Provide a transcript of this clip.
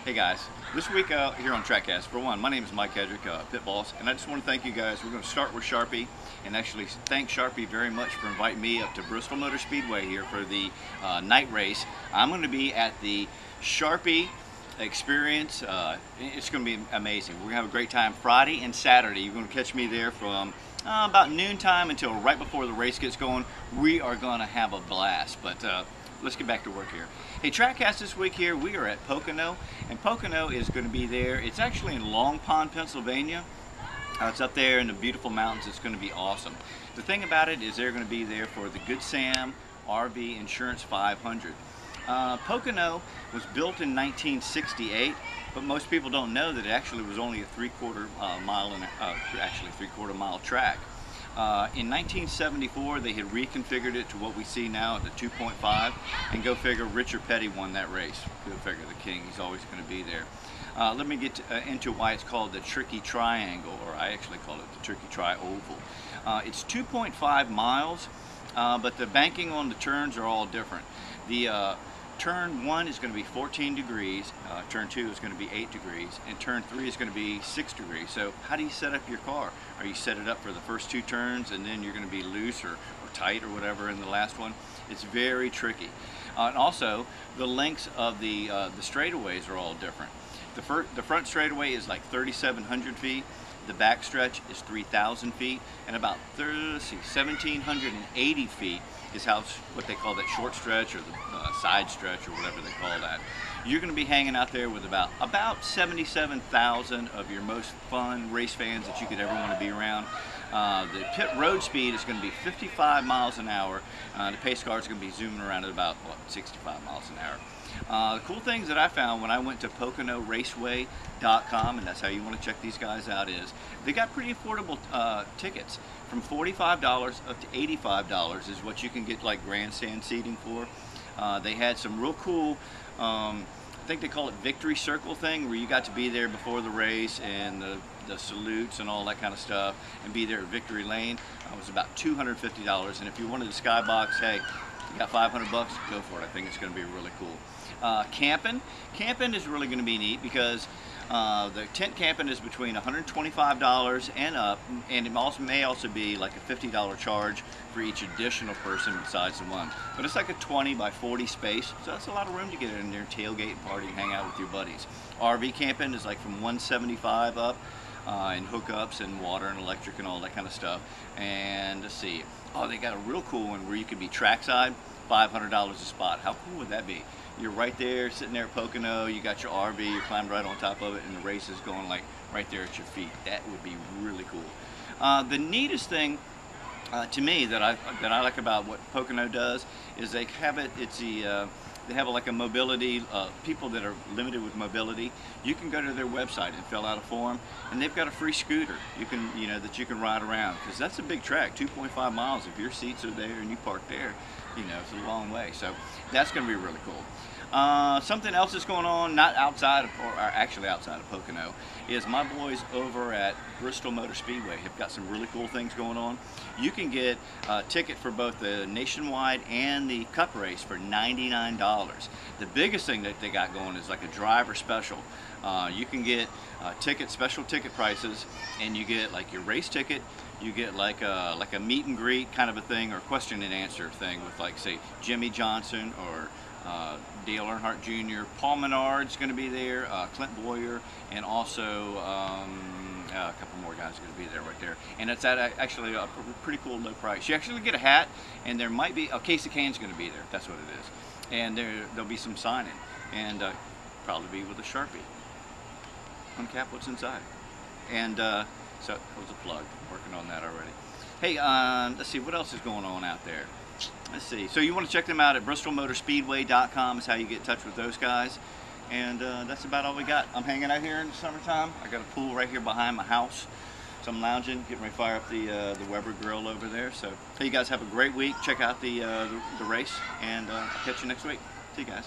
Hey guys, this week here on TrackCast, for one, my name is Mike Hedrick, Pit Boss, and I just want to thank you guys. We're going to start with Sharpie, and actually thank Sharpie very much for inviting me up to Bristol Motor Speedway here for the night race. I'm going to be at the Sharpie experience. It's going to be amazing. We're going to have a great time Friday and Saturday. You're going to catch me there from about noontime until right before the race gets going. We are going to have a blast, but let's get back to work here. Hey, TrackCast this week here, we are at Pocono, and Pocono is going to be there. It's actually in Long Pond, Pennsylvania. It's up there in the beautiful mountains. It's going to be awesome. The thing about it is they're going to be there for the Good Sam RV Insurance 500. Pocono was built in 1968, but most people don't know that it actually was only a three-quarter mile track. In 1974, they had reconfigured it to what we see now at the 2.5, and go figure, Richard Petty won that race. Go figure, the king, he's always going to be there. Let me get into why it's called the Tricky Triangle, or I actually call it the Tricky Tri-Oval. It's 2.5 miles, but the banking on the turns are all different. The Turn 1 is going to be 14 degrees, Turn 2 is going to be 8 degrees, and Turn 3 is going to be 6 degrees. So how do you set up your car? Are you set it up for the first two turns and then you're going to be loose or tight or whatever in the last one? It's very tricky. And also, the lengths of the straightaways are all different. The front straightaway is like 3,700 feet. The back stretch is 3,000 feet, and about 1,780 feet is what they call that short stretch, or the side stretch, or whatever they call that. You're going to be hanging out there with about 77,000 of your most fun race fans that you could ever want to be around. The pit road speed is going to be 55 miles an hour. The pace car is going to be zooming around at about 65 miles an hour. The cool things that I found when I went to PoconoRaceway.com, and that's how you want to check these guys out, is they got pretty affordable tickets. From $45 up to $85 is what you can get like grandstand seating for. They had some real cool, I think they call it Victory Circle thing, where you got to be there before the race, and the salutes and all that kind of stuff, and be there at Victory Lane. It was about $250, and if you wanted the skybox, hey, you got 500 bucks, go for it. I think it's going to be really cool. Camping is really going to be neat, because the tent camping is between $125 and up, and it may also be like a $50 charge for each additional person besides the one. But it's like a 20 by 40 space, so that's a lot of room to get in there, tailgate and party, hang out with your buddies. RV camping is like from $175 up, and hookups and water and electric and all that kind of stuff. And let's see, oh, they got a real cool one where you could be trackside, $500 a spot. How cool would that be? You're right there, sitting there at Pocono, you got your RV, you climbed right on top of it, and the race is going like right there at your feet. That would be really cool. The neatest thing to me that I like about what Pocono does is they have it. They have like a mobility, people that are limited with mobility. You can go to their website and fill out a form, and they've got a free scooter that you can ride around, because that's a big track, 2.5 miles. If your seats are there and you park there, it's a long way. So that's going to be really cool. Something else that's going on, not outside of, or actually outside of Pocono, is my boys over at Bristol Motor Speedway have got some really cool things going on. You can get a ticket for both the Nationwide and the Cup race for $99. The biggest thing that they got going is like a driver special. You can get special ticket prices, and you get like your race ticket. You get like a meet and greet kind of a thing, or question and answer thing with, like, say, Jimmy Johnson or Dale Earnhardt Jr. Paul Menard's going to be there, Clint Boyer, and also a couple more guys are going to be there right there. And it's at actually a pretty cool low price. You actually get a hat, and there might be a case of cans going to be there. That's what it is. And there'll be some signing, and probably be with a Sharpie. Uncap what's inside. And so that was a plug. Working on that already. Hey, let's see, what else is going on out there? Let's see. So you want to check them out at BristolMotorSpeedway.com is how you get in touch with those guys. And that's about all we got. I'm hanging out here in the summertime. I got a pool right here behind my house. So I'm lounging, getting ready to fire up the Weber grill over there. So hey, you guys have a great week. Check out the race, and I'll catch you next week. See you guys.